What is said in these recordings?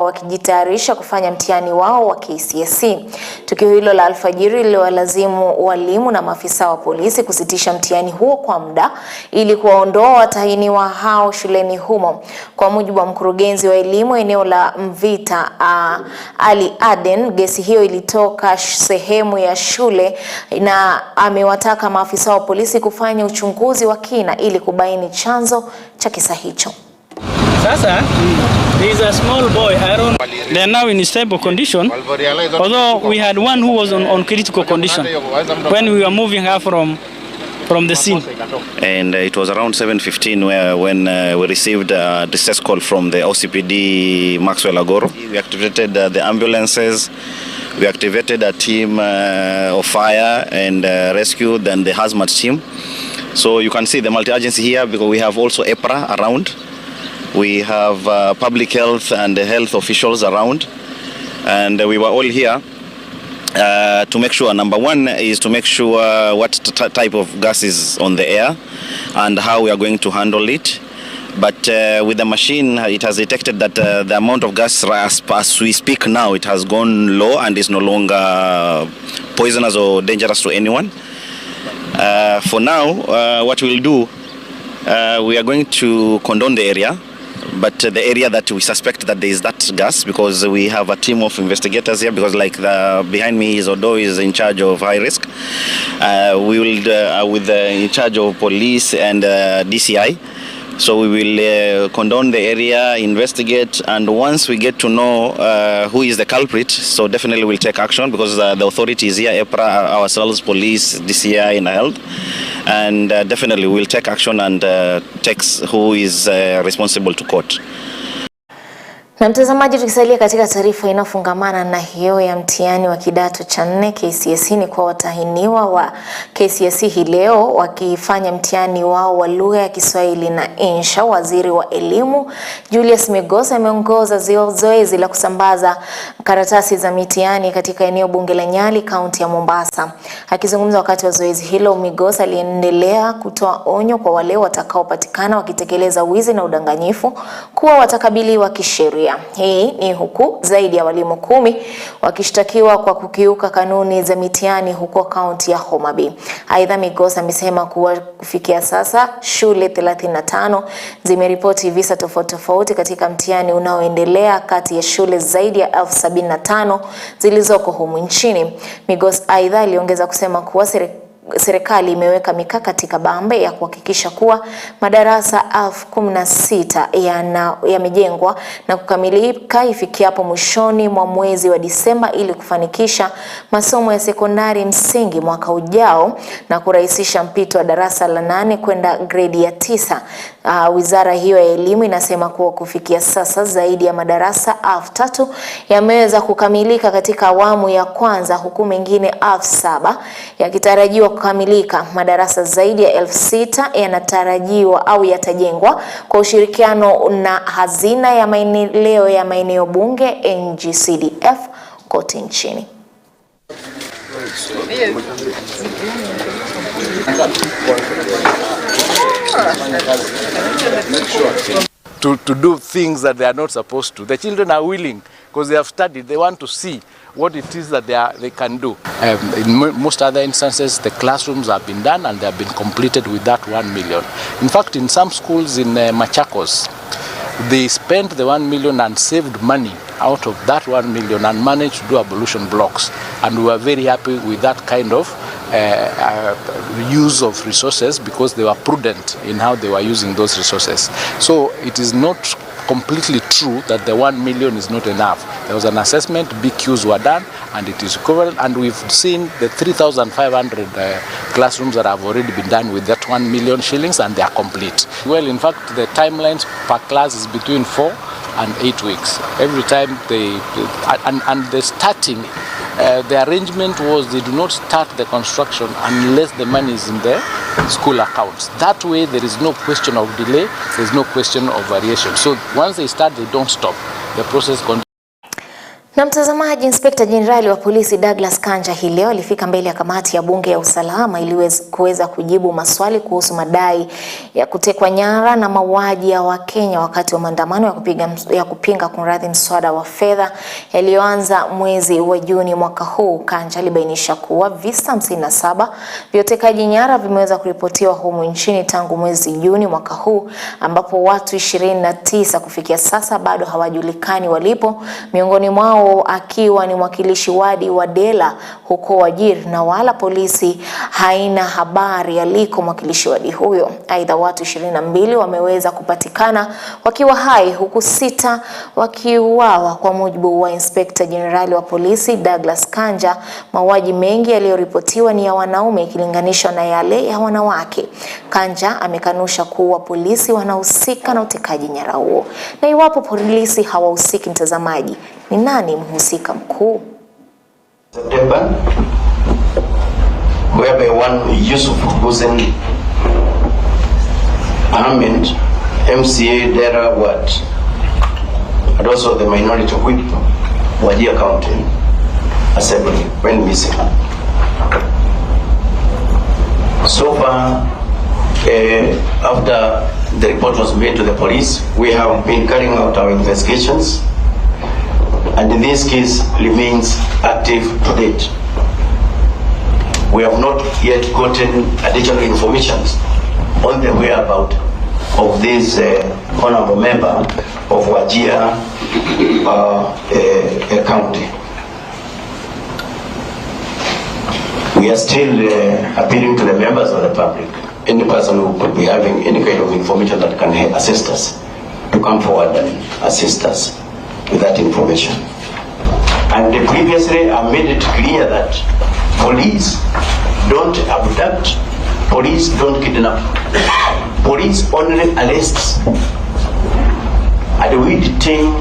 wakijitayarisha kufanya mtihani wao wa KCSE. Tukio hilo la alfajiri liliwalazimu walimu na maafisa wa polisi kusitisha mtihani huo kwa muda ili kuwaondoa watahiniwa hao shuleni humo. Kwa mujibu wa mkurugenzi wa elimu eneo la Mvita Ali Aden, gesi hiyo ilitoka sehemu ya shule na amewataka maafisa wa polisi kufanya uchunguzi wa kina ili kubaini chanzo cha kisa hicho. Sasa, there is a small boy, they are now in stable condition, although we had one who was on critical condition when we were moving her from the scene. And it was around 7:15 when we received a distress call from the OCPD Maxwell Agoro. We activated the ambulances, we activated a team of fire and rescue, then the hazmat team. So you can see the multi-agency here because we have also EPRA around. We have public health and health officials around, and we were all here to make sure, number one is to make sure what type of gas is on the air and how we are going to handle it. But with the machine, it has detected that the amount of gas as we speak now, it has gone low and is no longer poisonous or dangerous to anyone. For now, what we'll do, we are going to condone the area. But the area that we suspect that there is that gas, because we have a team of investigators here, because like behind me is Odo is in charge of high risk. We will in charge of police and DCI. So we will condone the area, investigate, and once we get to know who is the culprit, so definitely we'll take action, because the authorities here, EPRA, ourselves, police, DCI, and health, and definitely we'll take action and take who is responsible to court. Na mtazamaji, tukisalia katika taarifa inafungamana na hiyo ya mtihani wa kidato cha 4 KCSE, ni kwa watahiniwa wa KCSE hii leo wakifanya mtihani wao wa lugha ya Kiswahili na Insha. Waziri wa elimu Julius Migos ameongoza zoezi la kusambaza karatasi za mitihani katika eneo bunge la Nyali, kaunti ya Mombasa. Akizungumza wakati wa zoezi hilo, Migos aliendelea kutoa onyo kwa wale watakaopatikana wakitekeleza wizi na udanganyifu kuwa watakabiliwa kisheria. Hii ni huku zaidi ya walimu 10 wakishtakiwa kwa kukiuka kanuni za mitihani huko kaunti ya Harambee. Aidha, Migos amesema kuwa kufikia sasa shule 35 zimeripoti visa tofauti katika mtihani unaoendelea kati ya shule zaidi ya 75,000 zilizoko humu nchini. Migos aidha aliongeza kusema kuwa serikali imeweka mikakati kabambe ya kuhakikisha kuwa madarasa 16,000 yamejengwa na kukamilika ifikiapo mwishoni mwa mwezi wa Disemba ili kufanikisha masomo ya sekondari msingi mwaka ujao na kurahisisha mpito wa darasa la 8 kwenda gredi ya 9. Wizara hiyo ya elimu inasema kuwa kufikia sasa zaidi ya madarasa 3,000 yameweza kukamilika katika awamu ya kwanza, huku mengine 7,000 yakitarajiwa kukamilika. Madarasa zaidi ya 6,000 yanatarajiwa au yatajengwa kwa ushirikiano na hazina ya maendeleo ya maeneo bunge NGCDF kote nchini. To do things that they are not supposed to. The children are willing because they have studied. They want to see what it is that they can do. In most other instances, the classrooms have been done and they have been completed with that 1 million. In fact, in some schools in Machakos, they spent the 1 million and saved money out of that 1 million and managed to do ablution blocks. And we were very happy with that kind of use of resources, because they were prudent in how they were using those resources. So it is not completely true that the 1 million is not enough. There was an assessment, BQs were done, and it is equivalent, and we've seen the 3,500 classrooms that have already been done with that 1 million shillings, and they are complete. Well, in fact, the timelines per class is between 4 and 8 weeks. Every time and the starting, the arrangement was they do not start the construction unless the money is in the school accounts. That way there is no question of delay, there is no question of variation. So once they start, they don't stop. The process continues. Na mtazamaji, Inspekta Jenerali wa Polisi Douglas Kanja hii leo alifika mbele ya kamati ya bunge ya usalama ili kuweza kujibu maswali kuhusu madai ya kutekwa nyara na mauaji ya Wakenya wakati wa maandamano ya kupinga mswada wa fedha yaliyoanza mwezi wa Juni mwaka huu. Kanja alibainisha kuwa visa 57 vya utekaji nyara vimeweza kuripotiwa humu nchini tangu mwezi Juni mwaka huu, ambapo watu 29 kufikia sasa bado hawajulikani walipo, miongoni mwao akiwa ni mwakilishi wadi wa Dela huko Wajir, na wala polisi haina habari aliko mwakilishi wadi huyo. Aidha, watu 22 wameweza kupatikana wakiwa hai huku 6 wakiuawa. Kwa mujibu wa Inspekta Jenerali wa Polisi Douglas Kanja, mauaji mengi yaliyoripotiwa ni ya wanaume ikilinganishwa na yale ya wanawake. Kanja amekanusha kuwa polisi wanahusika na utekaji nyara huo. Na iwapo polisi hawahusiki, mtazamaji, ni nani mhusika mkuu? September, whereby one Yusuf Hussein Ahmed, MCA Dera Ward, and also the minority whip, Wajir County Assembly, went missing. So far, after the report was made to the police, we have been carrying out our investigations, and this case remains active to date. We have not yet gotten additional information on the whereabouts of this honorable member of Wajir County. We are still appealing to the members of the public, any person who could be having any kind of information that can assist us, to come forward and assist us with that information. And previously I made it clear that police don't abduct, police don't kidnap, police only arrests, and we detain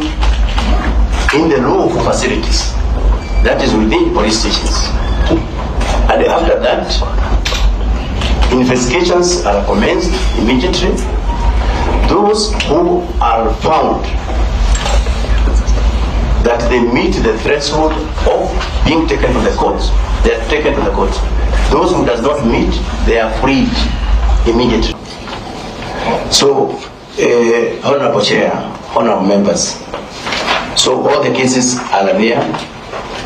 in the lawful facilities, that is within police stations. And after that, investigations are commenced immediately. Those who are found that they meet the threshold of being taken to the courts, they are taken to the courts. Those who does not meet, they are freed immediately. So, Honorable Chair, Honorable Members, so all the cases are there,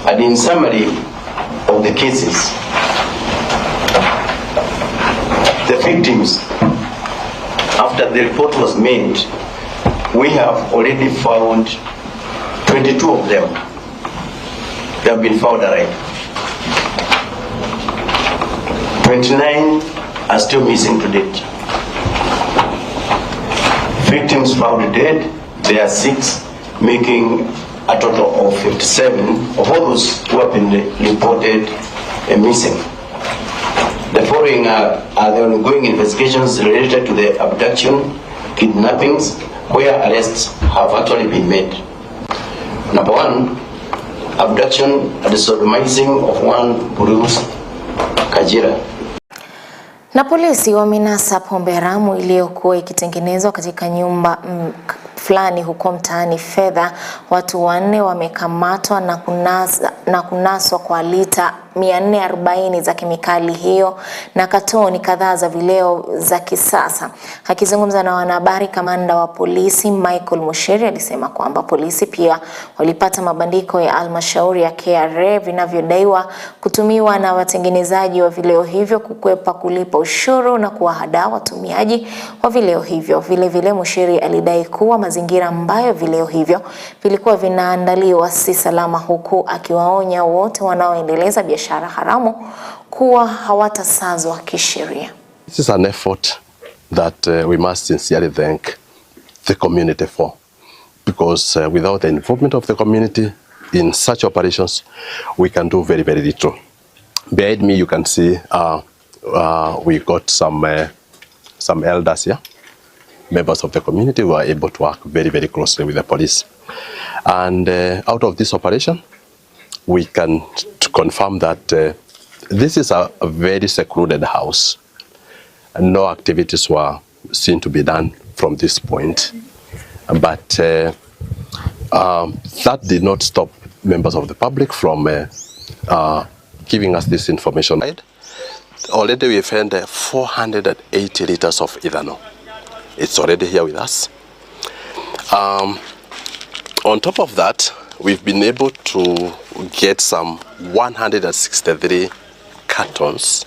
and in summary of the cases, the victims, after the report was made, we have already found 22 of them. They have been found alive. 29 are still missing to date. Victims found dead, there are 6, making a total of 57 of all those who have been reported missing. The following are the ongoing investigations related to the abduction, kidnappings, where arrests have actually been made. Number 1, abduction and sodomizing of one Bruce Kajira. Na polisi wamenasa pombe haramu iliyokuwa ikitengenezwa katika nyumba fulani huko mtaani Fedha. Watu 4 wamekamatwa na kunaswa kwa lita 440 za kemikali hiyo na katoni kadhaa za vileo za kisasa. Akizungumza na wanahabari, kamanda wa polisi Michael Mushiri alisema kwamba polisi pia walipata mabandiko ya halmashauri ya KRA vinavyodaiwa kutumiwa na watengenezaji wa vileo hivyo kukwepa kulipa ushuru na kuwahadaa watumiaji wa vileo hivyo. Vile vile Mushiri alidai kuwa mazingira ambayo vileo hivyo vilikuwa vinaandaliwa si salama, huku akiwaonya wote wanaoendeleza biashara haramu kuwa hawatasazwa kisheria. This is an effort that we must sincerely thank the community for, because without the involvement of the community in such operations, we can do very, very little. Behind me, you can see we got some elders here, members of the community who are able to work very, very closely with the police. And out of this operation, we can confirm that this is a very secluded house. No activities were seen to be done from this point. But that did not stop members of the public from giving us this information. Already we've found 480 liters of ethanol. It's already here with us. On top of that, we've been able to get some 163 cartons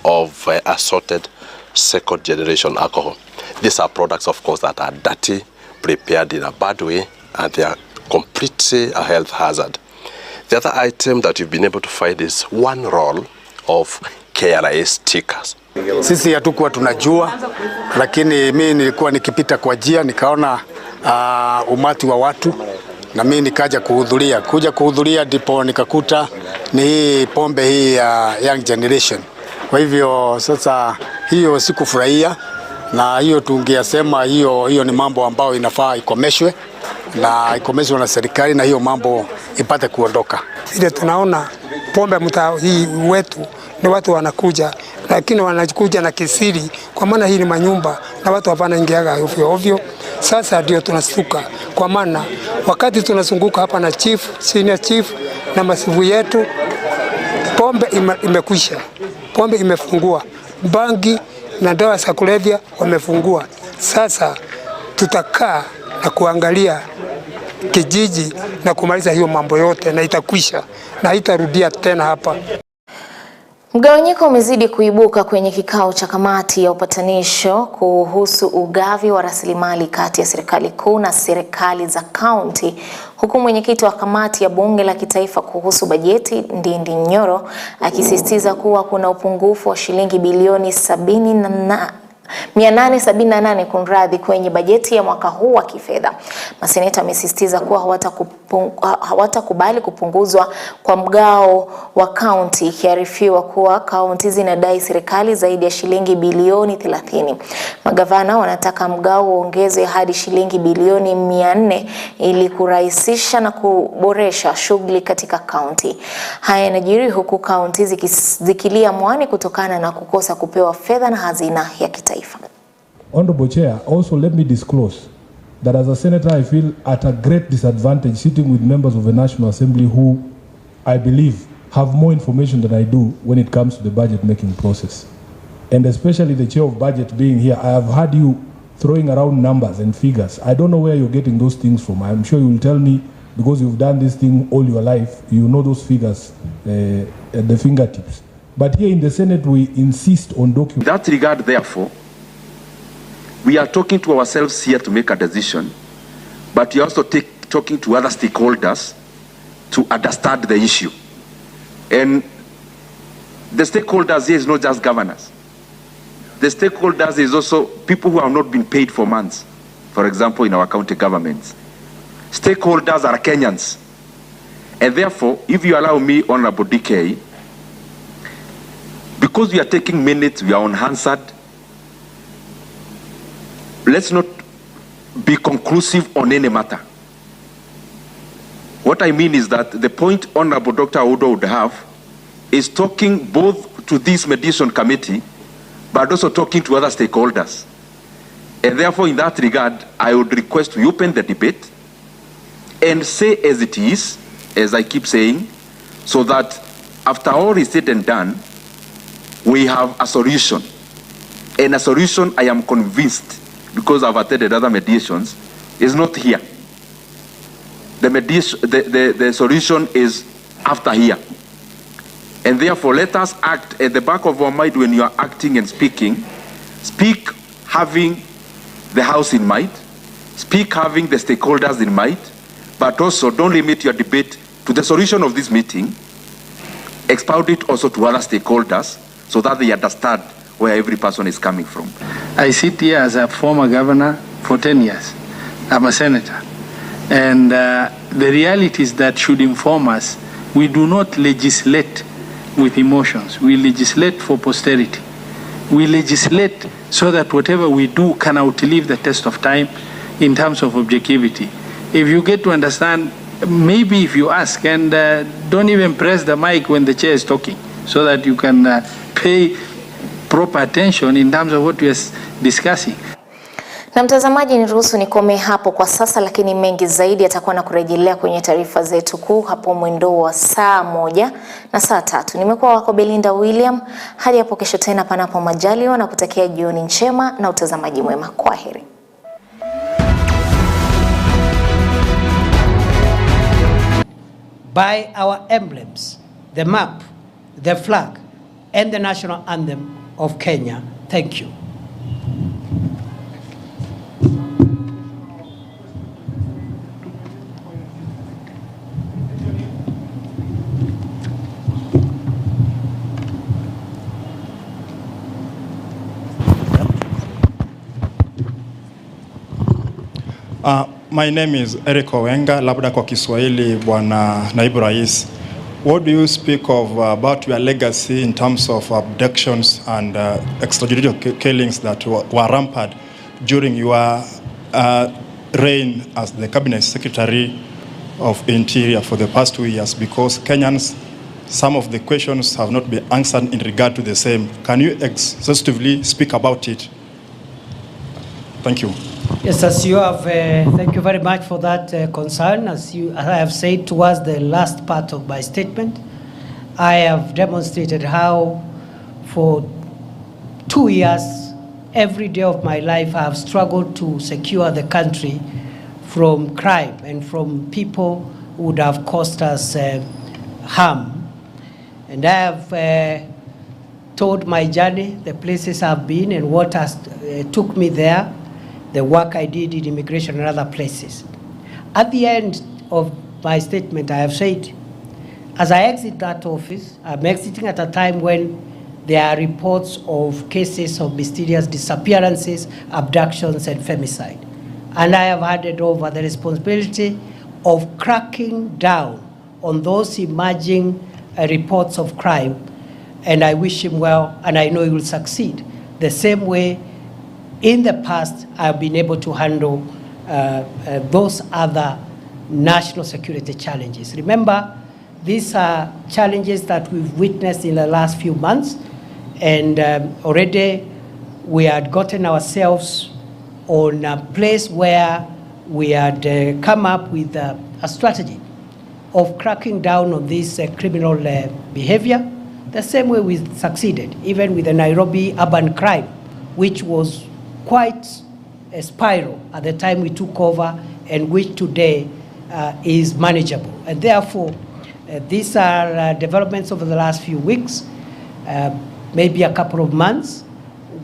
of assorted second generation alcohol. These are products, of course, that are dirty, prepared in a bad way, and they are completely a health hazard. The other item that we've been able to find is 1 roll of KRA stickers. Sisi hatukuwa tunajua, lakini mimi nilikuwa nikipita kwa njia nikaona umati wa watu na mimi nikaja kuhudhuria. Kuja kuhudhuria ndipo nikakuta ni hii pombe hii ya young generation. Kwa hivyo sasa hiyo sikufurahia, na hiyo tungesema hiyo ni mambo ambayo inafaa ikomeshwe na ikomeshwe na serikali, na hiyo mambo ipate kuondoka. Ile tunaona pombe mtaa hii wetu ni watu wanakuja, lakini wanakuja na kisiri, kwa maana hii ni manyumba na watu hapana ingiaga ovyo ovyo. Sasa ndio tunasuka, kwa maana wakati tunazunguka hapa na chief, senior chief na masifu yetu, pombe imekwisha, pombe imefungua, bangi na dawa za kulevya wamefungua. Sasa tutakaa na kuangalia kijiji na kumaliza hiyo mambo yote, na itakwisha na haitarudia tena hapa. Mgawanyiko umezidi kuibuka kwenye kikao cha kamati ya upatanisho kuhusu ugavi wa rasilimali kati ya serikali kuu na serikali za kaunti, huku mwenyekiti wa kamati ya bunge la kitaifa kuhusu bajeti Ndindi Nyoro akisisitiza kuwa kuna upungufu wa shilingi bilioni 878 kunradhi kwenye bajeti ya mwaka huu wa kifedha. Maseneta wamesisitiza kuwa hawatakubali kupunguzwa kwa mgao wa kaunti, ikiarifiwa kuwa kaunti zinadai serikali zaidi ya shilingi bilioni 30. Magavana wanataka mgao uongezwe hadi shilingi bilioni 400 ili kurahisisha na kuboresha shughuli katika kaunti. Haya yanajiri huku kaunti zikilia mwani kutokana na kukosa kupewa fedha na hazina ya kitaifa. Honorable Chair, also let me disclose that as a senator I feel at a great disadvantage sitting with members of the National Assembly who I believe have more information than I do when it comes to the budget making process. And especially the chair of budget being here, I have heard you throwing around numbers and figures. I don't know where you're getting those things from. I'm sure you will tell me, because you've done this thing all your life, you know those figures at the fingertips. But here in the Senate, we insist on documents. In that regard, therefore, we are talking to ourselves here to make a decision, but we are also talking to other stakeholders to understand the issue. And the stakeholders here is not just governors. The stakeholders is also people who have not been paid for months, for example, in our county governments. Stakeholders are Kenyans. And therefore, if you allow me, Honorable DK, because we are taking minutes, we are unanswered, let's not be conclusive on any matter. What I mean is that the point Honorable Dr. Audo would have is talking both to this mediation committee, but also talking to other stakeholders. And therefore, in that regard, I would request we open the debate and say as it is, as I keep saying, so that after all is said and done, we have a solution. And a solution, I am convinced, because I've attended other mediations, is not here. The solution is after here. And therefore, let us act at the back of our mind when you are acting and speaking. Speak having the House in mind. Speak having the stakeholders in mind. But also, don't limit your debate to the solution of this meeting. Expound it also to other stakeholders so that they understand where every person is coming from. I sit here as a former governor for 10 years. I'm a senator. And the realities that should inform us, we do not legislate with emotions. We legislate for posterity. We legislate so that whatever we do can outlive the test of time in terms of objectivity. If you get to understand, maybe if you ask, and don't even press the mic when the chair is talking, so that you can pay proper attention in terms of what we are discussing. Na mtazamaji, niruhusu nikome hapo kwa sasa, lakini mengi zaidi yatakuwa na kurejelea kwenye taarifa zetu kuu hapo mwendo wa saa 1 na saa 3. Nimekuwa wako Belinda William, hadi hapo kesho tena panapo majaliwa, na kutakia jioni njema na utazamaji mwema. Kwaheri. By our emblems, the map, the flag, and the national anthem of Kenya. Thank you. My name is Eric Owenga, labda kwa Kiswahili Bwana Naibu Rais. What do you speak of about your legacy in terms of abductions and extrajudicial killings that were rampant during your reign as the Cabinet Secretary of Interior for the past 2 years? Because Kenyans, some of the questions have not been answered in regard to the same. Can you exhaustively speak about it? Thank you. Yes, as you have, thank you very much for that concern. As I have said towards the last part of my statement, I have demonstrated how for 2 years, every day of my life, I have struggled to secure the country from crime and from people who would have caused us harm. And I have told my journey, the places I've been and what has took me there, the work I did in immigration and other places. At the end of my statement, I have said, as I exit that office, I'm exiting at a time when there are reports of cases of mysterious disappearances, abductions, and femicide. And I have handed over the responsibility of cracking down on those emerging reports of crime. And I wish him well, and I know he will succeed. The same way in the past, I've been able to handle those other national security challenges. Remember, these are challenges that we've witnessed in the last few months, and already we had gotten ourselves on a place where we had come up with a strategy of cracking down on this criminal behavior, the same way we succeeded, even with the Nairobi urban crime, which was quite a spiral at the time we took over, and which today is manageable. And therefore, these are developments over the last few weeks, maybe a couple of months.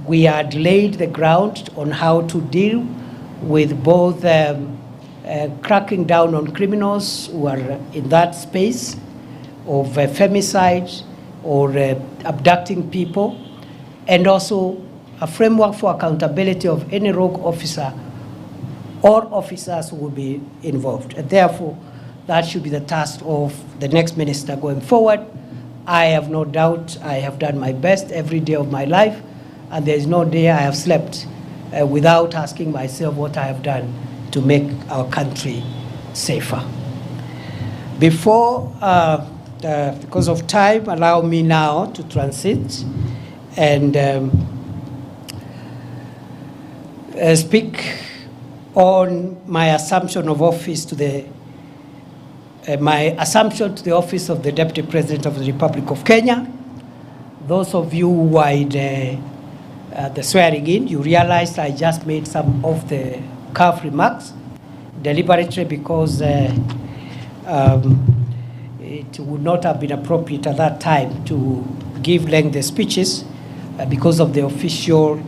We had laid the ground on how to deal with both cracking down on criminals who are in that space of femicide or abducting people, and also a framework for accountability of any rogue officer or officers who will be involved. And therefore, that should be the task of the next minister going forward. I have no doubt I have done my best every day of my life, and there is no day I have slept without asking myself what I have done to make our country safer. Before, because of time, allow me now to transit and speak on my assumption of office to the office of the Deputy President of the Republic of Kenya. Those of you who are in the swearing in, you realized I just made some of the cuff remarks deliberately because it would not have been appropriate at that time to give lengthy speeches because of the official